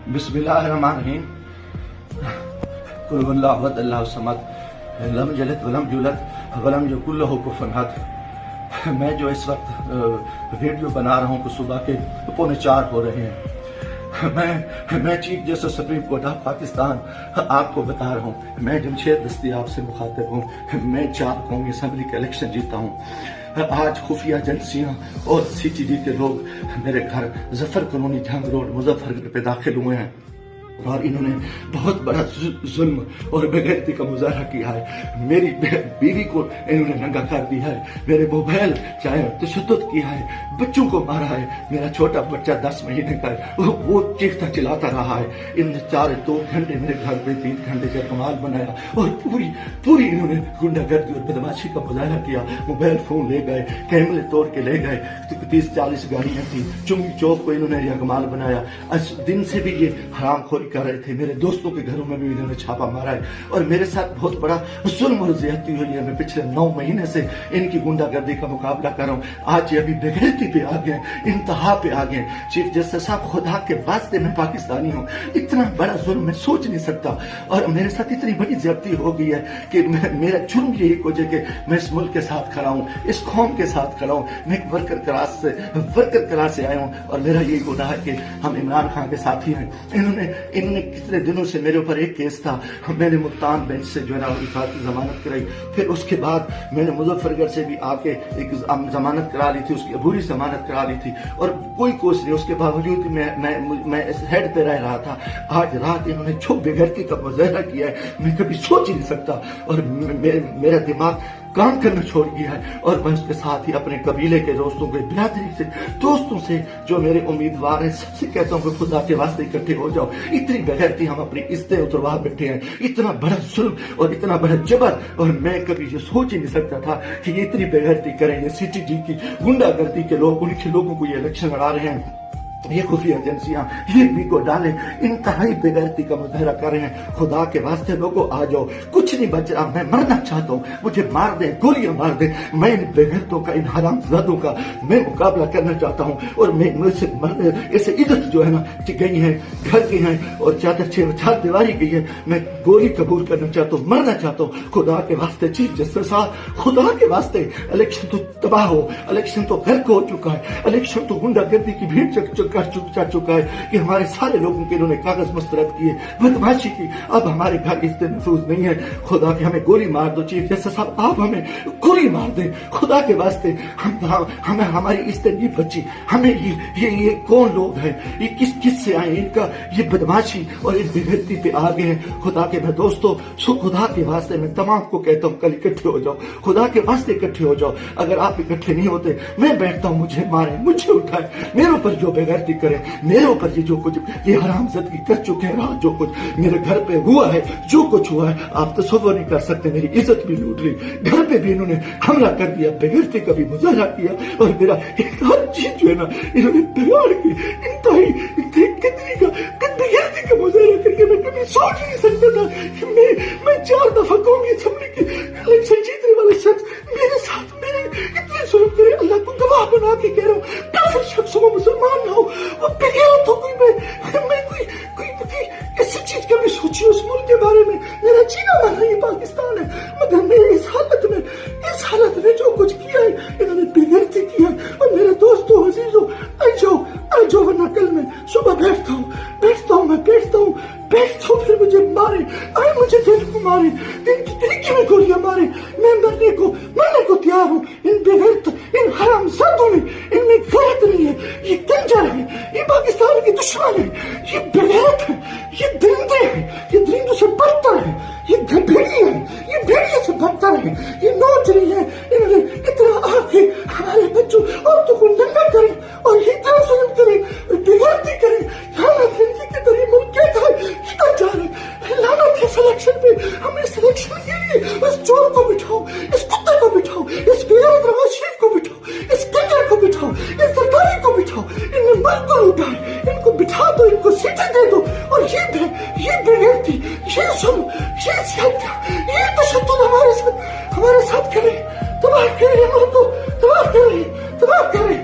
بسم اللہ الرحمن الرحیم قل هو اللہ احد اللہ الصمد لم یلد ولم یولد ولم یکن لہ کفوا احد۔ میں جو اس وقت ویڈیو بنا رہا ہوں کہ صبح کے 3:45 ہو رہے ہیں، میں chief justice supreme court of Pakistan آپ کو بتا رہا ہوں، میں جمشید دستیاب سے مخاطب ہوں۔ میں 4 قومی اسمبلی کا الیکشن جیتا ہوں۔ آج خفیہ ایجنسیاں اور سی ٹی ڈی کے لوگ میرے گھر ظفر کالونی جھنگ روڈ مظفر گڑھ پہ داخل ہوئے ہیں اور انہوں نے بہت بڑا ظلم اور بے غیرتی کا مظاہرہ کیا ہے۔ میری بیوی کو انہوں نے ننگا کر دیا ہے، میرے موبائل چاہے تشدد کیا ہے، بچوں کو مارا ہے۔ میرا چھوٹا بچہ 10 مہینے کا ہے، وہ چیختا چلاتا رہا ہے۔ ان نے 2 گھنٹے میرے گھر پہ 3 گھنٹے سے کمال بنایا اور پوری انہوں نے گنڈا گردی اور بدماشی کا مظاہرہ کیا۔ موبائل فون لے گئے، کیمرے توڑ کے لے گئے، 30-40 گاڑیاں تھیں۔ چنگی چوک کو انہوں نے یکمال بنایا۔ دن سے بھی یہ حرام خوری کر رہے تھے۔ میرے دوستوں کے گھروں میں بھی انہوں نے چھاپا مارا ہے اور میرے ساتھ بہت بڑا ظلم اور زیادتی ہوئی ہے۔ میں پچھلے 9 مہینے سے ان کی گنڈا گردی کا مقابلہ کر رہا ہوں۔ آج یہ ابھی بے غیرتی پہ آ گئے، انتہا پہ آ گئے۔ چیف جسٹس صاحب، خدا کے واسطے میں پاکستانی ہوں، اتنا بڑا ظلم میں سوچ نہیں سکتا اور میرے ساتھ اتنی بڑی زیادتی ہو گئی ہے کہ میرا جرم یہی وجہ کہ میں اس ملک کے ساتھ کھڑا ہوں، اس قوم کے ساتھ کھڑا ہوں۔ میں ایک ورکر کلاس سے آیا ہوں اور میرا یہی گناہ ہے کہ ہم عمران خان کے ساتھی ہیں۔ انہوں نے کتنے دنوں سے میرے اوپر ایک کیس تھا، میں نے ملتان بینچ سے جو ہے نا ضمانت کرائی، پھر اس کے بعد میں نے مظفر گڑھ سے بھی آ کے ایک ضمانت کرا لی تھی، اس کی عبوری ضمانت کرا لی تھی اور کوئی کوشش نہیں۔ اس کے باوجود میں اس ہیڈ پہ رہ رہا تھا۔ آج رات انہوں نے جو بے غیرتی کا مظاہرہ کیا ہے میں کبھی سوچ ہی نہیں سکتا اور میرا دماغ کام کرنا چھوڑ گیا ہے اور میں اس کے ساتھ ہی اپنے قبیلے کے دوستوں کے برادری سے دوستوں سے جو میرے امیدوار ہیں سب سے کہتا ہوں کہ خدا کے واسطے اکٹھے ہو جاؤ۔ اتنی بغیرتی ہم اپنی عزتیں اتروا بیٹھے ہیں، اتنا بڑا ظلم اور اتنا بڑا جبر، اور میں کبھی یہ سوچ ہی نہیں سکتا تھا کہ یہ اتنی بغیرتی کریں۔ یہ سی ٹی ڈی کی گنڈا گردی کے لوگ، ان کے لوگوں کو یہ الیکشن لڑا رہے ہیں، یہ خفیہ ایجنسیاں یہ بھی کو ڈالیں، انتہائی بے غیرتی کا مظاہرہ کر رہے ہیں۔ خدا کے واسطے لوگوں آ جاؤ، کچھ نہیں بچ رہا، میں مرنا چاہتا ہوں، مجھے مار دیں، گولیاں مار دیں، میں ان بے غیرتوں کا، ان حرام زادوں کا میں مقابلہ کرنا چاہتا ہوں اور اسے عزت جو ہے نا گئی ہے، گھر گئی ہیں اور چادر 4 دیواری گئی ہے، میں گولی قبول کرنا چاہتا ہوں، مرنا چاہتا ہوں۔ خدا کے واسطے چیف جسٹس صاحب، خدا کے واسطے الیکشن تو تباہ ہو، الیکشن تو غرق ہو چکا ہے، الیکشن تو گنڈا گردی کی بھیڑ چڑھ چکا ہے کہ ہمارے سارے لوگوں کے انہوں نے کاغذ مسترد کیے، بدماشی کی۔ اب ہمارے گھر عزت محفوظ نہیں ہے۔ خدا کے ہمیں گولی مار دو چیف جسٹس صاحب، آپ ہمیں گولی مار دیں خدا کے واسطے۔ ہمیں ہماری عزت نہیں بچی۔ ہمیں یہ کون لوگ ہیں، یہ کس سے آئے، ان کا یہ بدماشی اور اس بغیرتی پہ آ گئے ہیں۔ خدا کے میں دوستوں، خدا کے واسطے میں تمام کو کہتا ہوں کل اکٹھے ہو جاؤ، خدا کے واسطے اکٹھے ہو جاؤ۔ اگر آپ اکٹھے نہیں ہوتے میں بیٹھتا ہوں، مجھے مارے، مجھے اٹھائے، میرے اوپر جو بغیرتی کرے، میرے اوپر یہ جو کچھ یہ حرام زدگی کر چکے ہیں، رات جو کچھ میرے گھر پہ ہوا ہے، جو کچھ ہوا ہے آپ تصور نہیں کر سکتے۔ میری عزت بھی لوٹ لی، گھر پہ بھی انہوں نے حملہ کر دیا، بغیرتی کا بھی مظاہرہ کیا اور میرا ہر چیز جو ہے نا انہوں نے بگاڑ کی۔ انتہائی بغیرتی کا مظاہرہ کر کے میں کبھی سوچ نہیں سکتا تھا کہ میں 4 دفعہ قومی اسمبلی کی الیکشن جیتنے والا شخص میرے ساتھ میرے اتنے ظلم کرے۔ اللہ کو گواہ بنا کے کہہ رہا ہوں، کافر شخص ہو، مسلمان نہ ہو، وہ بغیرت ہو، کوئی کسی چیز کا بھی سوچی اس ملک کے بارے میں۔ میرا جینا مانا یہ پاکستان ہے، مگر میں اس حالت میں جو کچھ کیا ہے انہوں نے بغیرتی کیا ہے۔ اور میرے دوستوں عزیزوں، آ جاؤ ورنہ کل میں صبح بیٹھتا ہوں پھر مجھے مارے، مجھے دل کو مارے، دل کی طریقے میں گولیاں مارے، میں مرنے کو تیار ہوں۔ ان بغیرت، ان حرام زادوں میں، ان میں غیرت نہیں ہے، یہ کنجر ہے، یہ پاکستان کے دشمن ہے، یہ بغیرت ہے، یہ درندے ہیں، یہ درندوں سے بدتر ہے، یہ بھیڑی ہے، یہ بھیڑیے سے بدتر ہے، یہ نوچ رہی ہے۔ انہوں نے اتنا آ کے ہمارے بچوں عورتوں کو ننگا کرے اور یہ طرح ظلم کرے، بغیرتی کرے، لعنت ہے کہ یہ ملک کہاں جا رہے ہیں۔ لعنت ہے سلیکشن پہ، ہم اس سلیکشن کے لیے اس چور کو بٹھاؤ، اس کتے کو بٹھاؤ، اس بغیرت نواز شریف کو بٹھاؤ، اس کنجر کو بٹھاؤ، اس سرکاری کو بٹھاؤ، ان نے ملک کو لوٹا ہے، ان کو بٹھا دو، ان کو سیٹیں دے دو اور یہ بغیرتی، یہ ظلم، یہ زیادتیاں، یہ تشدد ہمارے ساتھ کرے، تباہ کرے ملک کو، تباہ کرے۔